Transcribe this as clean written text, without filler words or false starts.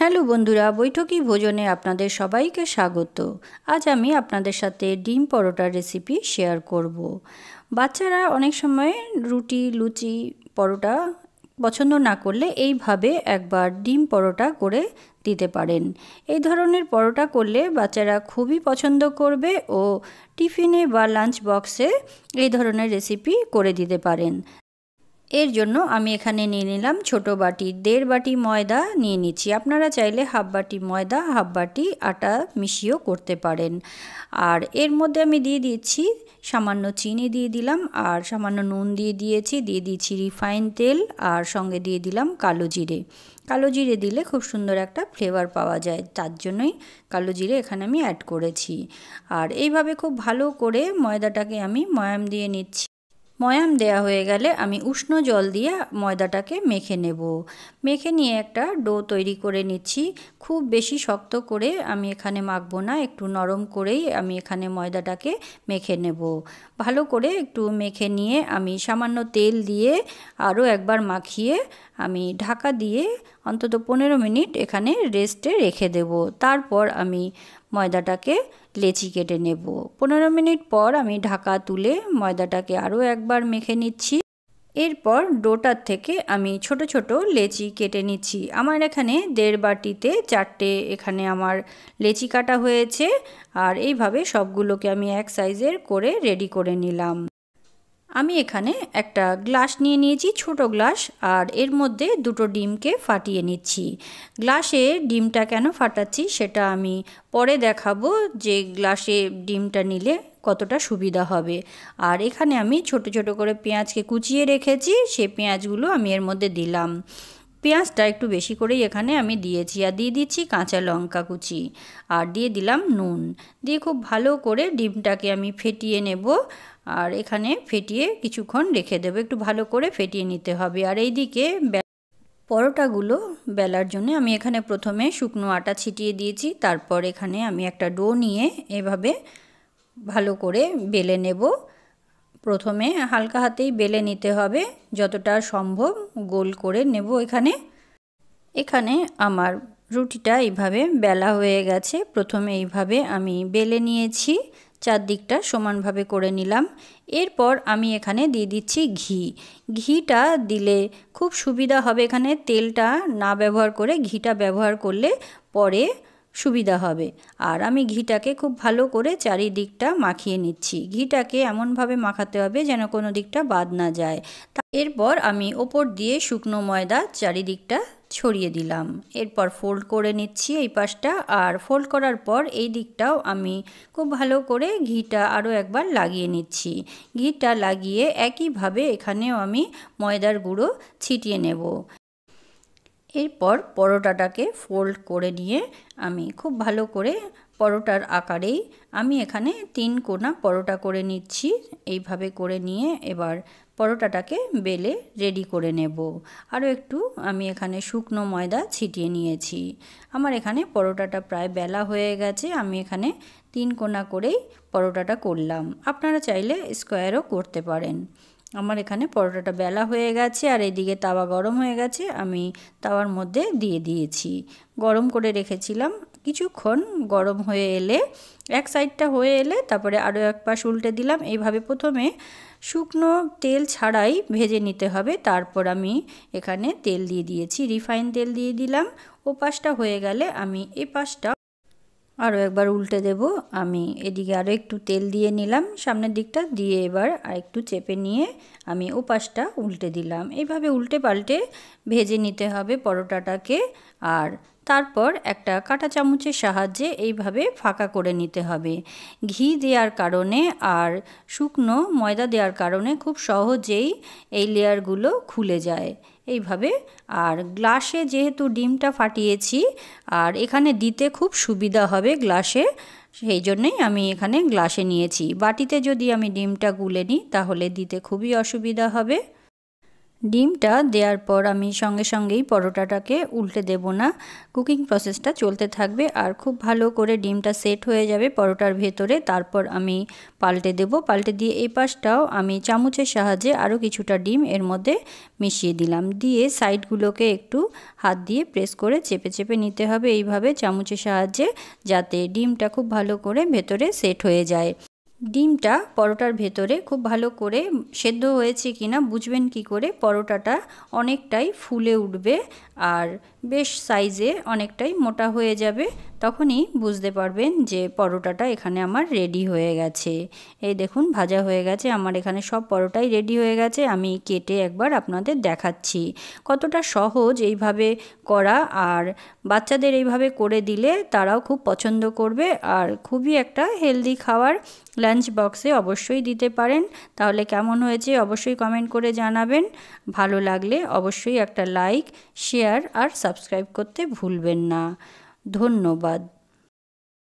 Hello বন্ধুরা, বৈঠকি ভোজনে আপনাদের সবাইকে স্বাগত। আজ আমি আপনাদের সাথে ডিম পরোটার রেসিপি শেয়ার করব। বাচ্চারা অনেক সময় রুটি, লুচি, পরোটা পছন্দ না করলে এইভাবে একবার ডিম পরোটা করে দিতে পারেন। এই ধরনের পরোটা করলে বাচ্চারা খুবই পছন্দ করবে ও টিফিনে বা লাঞ্চ বক্সে এই ধরনের রেসিপি করে দিতে পারেন। এর জন্য আমি এখানে নিয়ে নিলাম ছোটো বাটি 1.5 বাটি ময়দা নিয়ে নিচ্ছি। আপনারা চাইলে হাফ বাটি ময়দা, হাফ বাটি আটা মিশিয়েও করতে পারেন। আর এর মধ্যে আমি দিয়ে দিচ্ছি সামান্য চিনি দিয়ে দিলাম, আর সামান্য নুন দিয়ে দিচ্ছি রিফাইন তেল, আর সঙ্গে দিয়ে দিলাম কালো জিরে। কালো জিরে দিলে খুব সুন্দর একটা ফ্লেভার পাওয়া যায়, তার জন্যই কালো জিরে এখানে আমি অ্যাড করেছি। আর এইভাবে খুব ভালো করে ময়দাটাকে আমি ময়াম দিয়ে নিচ্ছি। ময়াম দেয়া হয়ে গেলে আমি উষ্ণ জল দিয়ে ময়দাটাকে মেখে নেব। মেখে নিয়ে একটা ডো তৈরি করে নিচ্ছি। খুব বেশি শক্ত করে আমি এখানে মাখবো না, একটু নরম করেই আমি এখানে ময়দাটাকে মেখে নেব। ভালো করে একটু মেখে নিয়ে আমি সামান্য তেল দিয়ে আরও একবার মাখিয়ে আমি ঢাকা দিয়ে অন্তত 15 মিনিট এখানে রেস্টে রেখে দেব। তারপর আমি ময়দাটাকে লেচি কেটে নেব। 15 মিনিট পর আমি ঢাকা তুলে ময়দাটাকে আরও একবার মেখে নিচ্ছি। এরপর ডোটার থেকে আমি ছোট ছোট লেচি কেটে নিচ্ছি। আমার এখানে 1.5 বাটিতে 4টে এখানে আমার লেচি কাটা হয়েছে। আর এইভাবে সবগুলোকে আমি এক সাইজের করে রেডি করে নিলাম। আমি এখানে একটা গ্লাস নিয়ে নিয়েছি, ছোট গ্লাস, আর এর মধ্যে 2টো ডিমকে ফাটিয়ে নিচ্ছি। গ্লাসে ডিমটা কেন ফাটাচ্ছি সেটা আমি পরে দেখাবো, যে গ্লাসে ডিমটা নিলে কতটা সুবিধা হবে। আর এখানে আমি ছোট ছোট করে পেঁয়াজকে কুচিয়ে রেখেছি, সেই পেঁয়াজগুলো আমি এর মধ্যে দিলাম। পেঁয়াজটা একটু বেশি করেই এখানে আমি দিয়েছি। আর দিয়ে দিচ্ছি কাঁচা লঙ্কা কুচি, আর দিয়ে দিলাম নুন। দিয়ে খুব ভালো করে ডিমটাকে আমি ফেটিয়ে নেব। আর এখানে ফেটিয়ে কিছুক্ষণ রেখে দেবো, একটু ভালো করে ফেটিয়ে নিতে হবে। আর এইদিকে পরোটাগুলো বেলার জন্য আমি এখানে প্রথমে শুকনো আটা ছিটিয়ে দিয়েছি। তারপর এখানে আমি একটা ডো নিয়ে এভাবে ভালো করে বেলে নেব। প্রথমে হালকা হাতেই বেলে নিতে হবে, যতটা সম্ভব গোল করে নেব। এখানে আমার রুটিটা এইভাবে বেলা হয়ে গেছে। প্রথমে এইভাবে আমি বেলে নিয়েছি, চারদিকটা সমানভাবে করে নিলাম। এরপর আমি এখানে দিয়ে দিচ্ছি ঘি। ঘিটা দিলে খুব সুবিধা হবে, এখানে তেলটা না ব্যবহার করে ঘিটা ব্যবহার করলে পরে সুবিধা হবে। আর আমি ঘিটাকে খুব ভালো করে চারিদিকটা মাখিয়ে নিচ্ছি। ঘিটাকে এমনভাবে মাখাতে হবে যেন কোনো দিকটা বাদ না যায়। এরপর আমি ওপর দিয়ে শুকনো ময়দা চারিদিকটা ছড়িয়ে দিলাম। এরপর ফোল্ড করে নিচ্ছি এই পাশটা, আর ফোল্ড করার পর এই দিকটাও আমি খুব ভালো করে ঘিটা আরও একবার লাগিয়ে নিচ্ছি। ঘিটা লাগিয়ে একইভাবে এখানেও আমি ময়দার গুঁড়ো ছিটিয়ে নেব। এরপর পরোটাটাকে ফোল্ড করে নিয়ে আমি খুব ভালো করে পরোটার আকারেই আমি এখানে 3 কোনা পরোটা করে নিচ্ছি। এইভাবে করে নিয়ে এবার পরোটাটাকে বেলে রেডি করে নেব। আরও একটু আমি এখানে শুকনো ময়দা ছিটিয়ে নিয়েছি। আমার এখানে পরোটাটা প্রায় বেলা হয়ে গেছে। আমি এখানে 3 কোনা করেই পরোটাটা করলাম। আপনারা চাইলে স্কোয়ারও করতে পারেন। আমার এখানে পরোটাটা বেলা হয়ে গেছে, আর এদিকে তাওয়া গরম হয়ে গেছে। আমি তাওয়ার মধ্যে দিয়ে দিয়েছি, গরম করে রেখেছিলাম। কিছুক্ষণ গরম হয়ে এলে, এক সাইডটা হয়ে এলে তারপরে আরও এক পাশ উল্টে দিলাম। এইভাবে প্রথমে শুকনো তেল ছাড়াই ভেজে নিতে হবে। তারপর আমি এখানে তেল দিয়ে দিয়েছি, রিফাইন তেল দিয়ে দিলাম। ও পাশটা হয়ে গেলে আমি এই পাশটা আরও একবার উল্টে দেব। আমি এদিকে আরও একটু তেল দিয়ে নিলাম সামনের দিকটা দিয়ে, এবার আর একটু চেপে নিয়ে আমি ও পাশটা উল্টে দিলাম। এইভাবে উল্টে পাল্টে ভেজে নিতে হবে পরোটাটাকে। আর তারপর একটা কাঁটা চামচের সাহায্যে এইভাবে ফাঁকা করে নিতে হবে। ঘি দেওয়ার কারণে আর শুকনো ময়দা দেওয়ার কারণে খুব সহজেই এই লেয়ারগুলো খুলে যায় এইভাবে। আর গ্লাসে যেহেতু ডিমটা ফাটিয়েছি, আর এখানে দিতে খুব সুবিধা হবে গ্লাসে, সেই জন্যেই আমি এখানে গ্লাসে নিয়েছি। বাটিতে যদি আমি ডিমটা গুলে নিই তাহলে দিতে খুবই অসুবিধা হবে। ডিমটা দেওয়ার পর আমি সঙ্গে সঙ্গেই পরোটাটাকে উল্টে দেব না, কুকিং প্রসেসটা চলতে থাকবে আর খুব ভালো করে ডিমটা সেট হয়ে যাবে পরোটার ভেতরে। তারপর আমি পাল্টে দেব, পাল্টে দিয়ে এই পাশটাও আমি চামচের সাহায্যে আরও কিছুটা ডিম এর মধ্যে মিশিয়ে দিলাম, দিয়ে সাইডগুলোকে একটু হাত দিয়ে প্রেস করে চেপে চেপে নিতে হবে এইভাবে চামচের সাহায্যে, যাতে ডিমটা খুব ভালো করে ভেতরে সেট হয়ে যায়। ডিমটা পরোটার ভেতরে খুব ভালো করে সেদ্ধ হয়েছে কিনা বুঝবেন কি করে, পরোটাটা অনেকটাই ফুলে উঠবে আর বেশ সাইজে অনেকটাই মোটা হয়ে যাবে, তখনই বুঝতে পারবেন যে পরোটাটা এখানে আমার রেডি হয়ে গেছে। এই দেখুন ভাজা হয়ে গেছে আমার, এখানে সব পরোটাই রেডি হয়ে গেছে। আমি কেটে একবার আপনাদের দেখাচ্ছি কতটা সহজ এইভাবে করা, আর বাচ্চাদের এইভাবে করে দিলে তারাও খুব পছন্দ করবে আর খুবই একটা হেলদি খাবার লাঞ্চ বক্সে অবশ্যই দিতে পারেন। তাহলে কেমন হয়েছে অবশ্যই কমেন্ট করে জানাবেন, ভালো লাগলে অবশ্যই একটা লাইক, শেয়ার আর সাবস্ক্রাইব করতে ভুলবেন না। ধন্যবাদ।